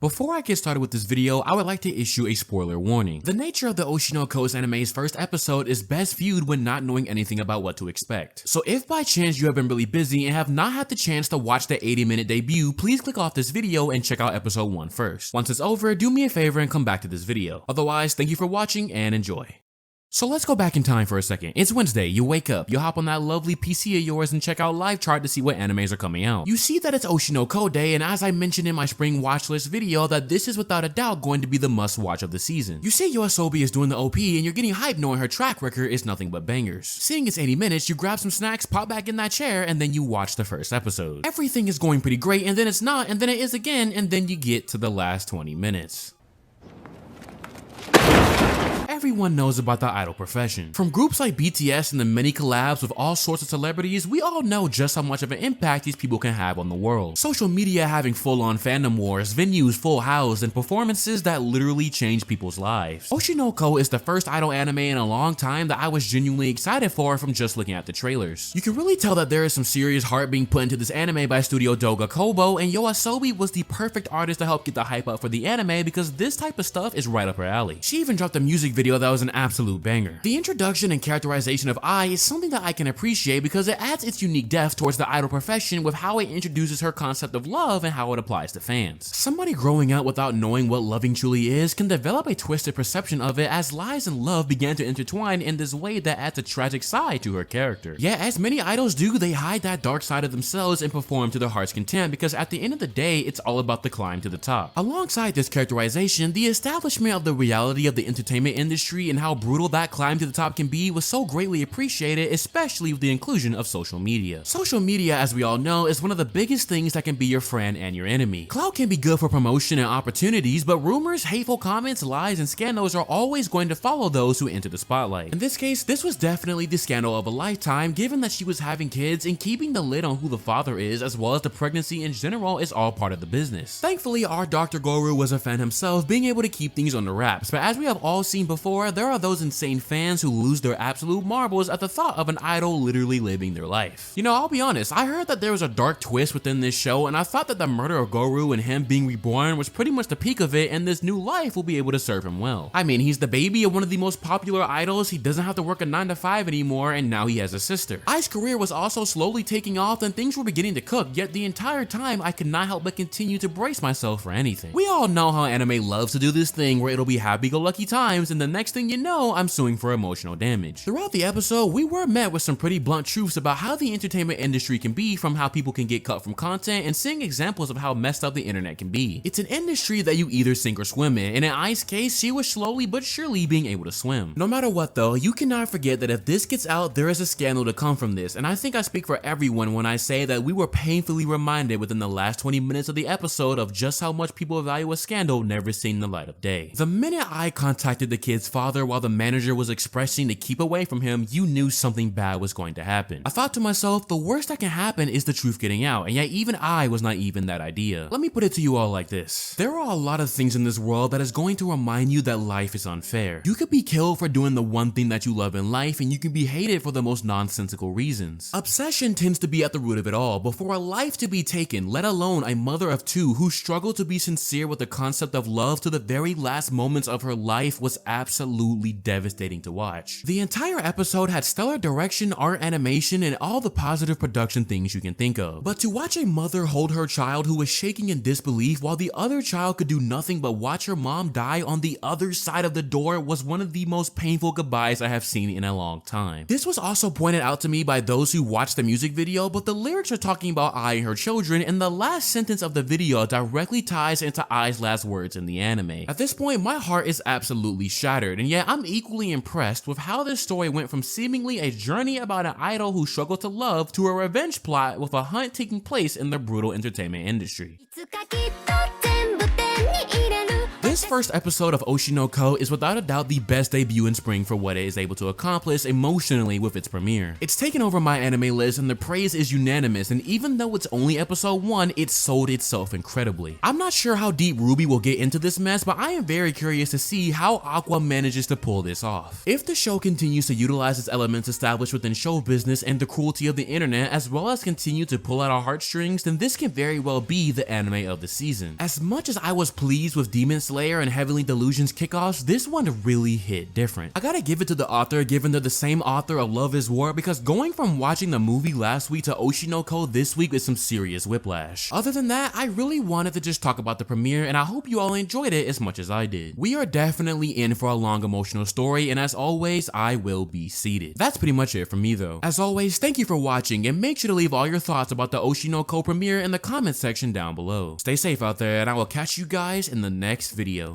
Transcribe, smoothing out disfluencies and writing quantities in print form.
Before I get started with this video, I would like to issue a spoiler warning. The nature of the Oshi no Ko's anime's first episode is best viewed when not knowing anything about what to expect. So if by chance you have been really busy and have not had the chance to watch the 80-minute debut, please click off this video and check out episode 1 first. Once it's over, do me a favor and come back to this video. Otherwise, thank you for watching and enjoy. So let's go back in time for a second. It's Wednesday, you wake up, you hop on that lovely PC of yours and check out Live Chart to see what animes are coming out. You see that it's Oshi no Ko Day, and as I mentioned in my spring watch list video, that this is without a doubt going to be the must watch of the season. You see Yoasobi is doing the OP and you're getting hyped knowing her track record is nothing but bangers. Seeing it's 80 minutes, you grab some snacks, pop back in that chair, and then you watch the first episode. Everything is going pretty great, and then it's not, and then it is again, and then you get to the last 20 minutes. Everyone knows about the idol profession. From groups like BTS and the many collabs with all sorts of celebrities, we all know just how much of an impact these people can have on the world. Social media having full-on fandom wars, venues full housed, and performances that literally change people's lives. Oshi no Ko is the first idol anime in a long time that I was genuinely excited for from just looking at the trailers. You can really tell that there is some serious heart being put into this anime by Studio Doga Kobo, and Yoasobi was the perfect artist to help get the hype up for the anime because this type of stuff is right up her alley. She even dropped a music video that was an absolute banger. The introduction and characterization of Ai is something that I can appreciate because it adds its unique depth towards the idol profession with how it introduces her concept of love and how it applies to fans. Somebody growing up without knowing what loving truly is can develop a twisted perception of it as lies and love began to intertwine in this way that adds a tragic side to her character. Yet, as many idols do, they hide that dark side of themselves and perform to their heart's content because at the end of the day, it's all about the climb to the top. Alongside this characterization, the establishment of the reality of the entertainment industry and how brutal that climb to the top can be was so greatly appreciated, especially with the inclusion of social media. Social media, as we all know, is one of the biggest things that can be your friend and your enemy. Clout can be good for promotion and opportunities, but rumors, hateful comments, lies, and scandals are always going to follow those who enter the spotlight. In this case, this was definitely the scandal of a lifetime, given that she was having kids and keeping the lid on who the father is, as well as the pregnancy in general, is all part of the business. Thankfully, our Dr. Goru was a fan himself, being able to keep things on the wraps, but as we have all seen before, there are those insane fans who lose their absolute marbles at the thought of an idol literally living their life. You know, I'll be honest, I heard that there was a dark twist within this show, and I thought that the murder of Goru and him being reborn was pretty much the peak of it, and this new life will be able to serve him well. I mean, he's the baby of one of the most popular idols, he doesn't have to work a 9 to 5 anymore, and now he has a sister. Ai's career was also slowly taking off and things were beginning to cook, yet the entire time I could not help but continue to brace myself for anything. We all know how anime loves to do this thing where it'll be happy-go-lucky times, and the next thing you know, I'm suing for emotional damage. Throughout the episode, we were met with some pretty blunt truths about how the entertainment industry can be, from how people can get cut from content and seeing examples of how messed up the internet can be. It's an industry that you either sink or swim in, and in Ai's case, she was slowly but surely being able to swim. No matter what though, you cannot forget that if this gets out, there is a scandal to come from this, and I think I speak for everyone when I say that we were painfully reminded within the last 20 minutes of the episode of just how much people value a scandal never seen the light of day. The minute Ai contacted the kid's father while the manager was expressing to keep away from him, you knew something bad was going to happen. I thought to myself, the worst that can happen is the truth getting out, and yet even I was naive in that idea. Let me put it to you all like this. There are a lot of things in this world that is going to remind you that life is unfair. You could be killed for doing the one thing that you love in life, and you can be hated for the most nonsensical reasons. Obsession tends to be at the root of it all, but for a life to be taken, let alone a mother of 2 who struggled to be sincere with the concept of love to the very last moments of her life, was absolutely devastating to watch. The entire episode had stellar direction, art, animation, and all the positive production things you can think of. But to watch a mother hold her child who was shaking in disbelief while the other child could do nothing but watch her mom die on the other side of the door was one of the most painful goodbyes I have seen in a long time. This was also pointed out to me by those who watched the music video, but the lyrics are talking about Ai and her children, and the last sentence of the video directly ties into Ai's last words in the anime. At this point, my heart is absolutely shattered, and yet I'm equally impressed with how this story went from seemingly a journey about an idol who struggled to love to a revenge plot with a hunt taking place in the brutal entertainment industry. This first episode of Oshi no Ko is without a doubt the best debut in spring for what it is able to accomplish emotionally with its premiere. It's taken over my anime list and the praise is unanimous, and even though it's only episode 1, it sold itself incredibly. I'm not sure how deep Ruby will get into this mess, but I am very curious to see how Aqua manages to pull this off. If the show continues to utilize its elements established within show business and the cruelty of the internet, as well as continue to pull at our heartstrings, then this can very well be the anime of the season. As much as I was pleased with Demon Slayer and Heavenly Delusion's kickoffs, this one really hit different. I gotta give it to the author, given they're the same author of Love is War, because going from watching the movie last week to Oshi no Ko this week is some serious whiplash. Other than that, I really wanted to just talk about the premiere, and I hope you all enjoyed it as much as I did. We are definitely in for a long emotional story, and as always, I will be seated. That's pretty much it for me though. As always, thank you for watching, and make sure to leave all your thoughts about the Oshi no Ko premiere in the comments section down below. Stay safe out there, and I will catch you guys in the next video.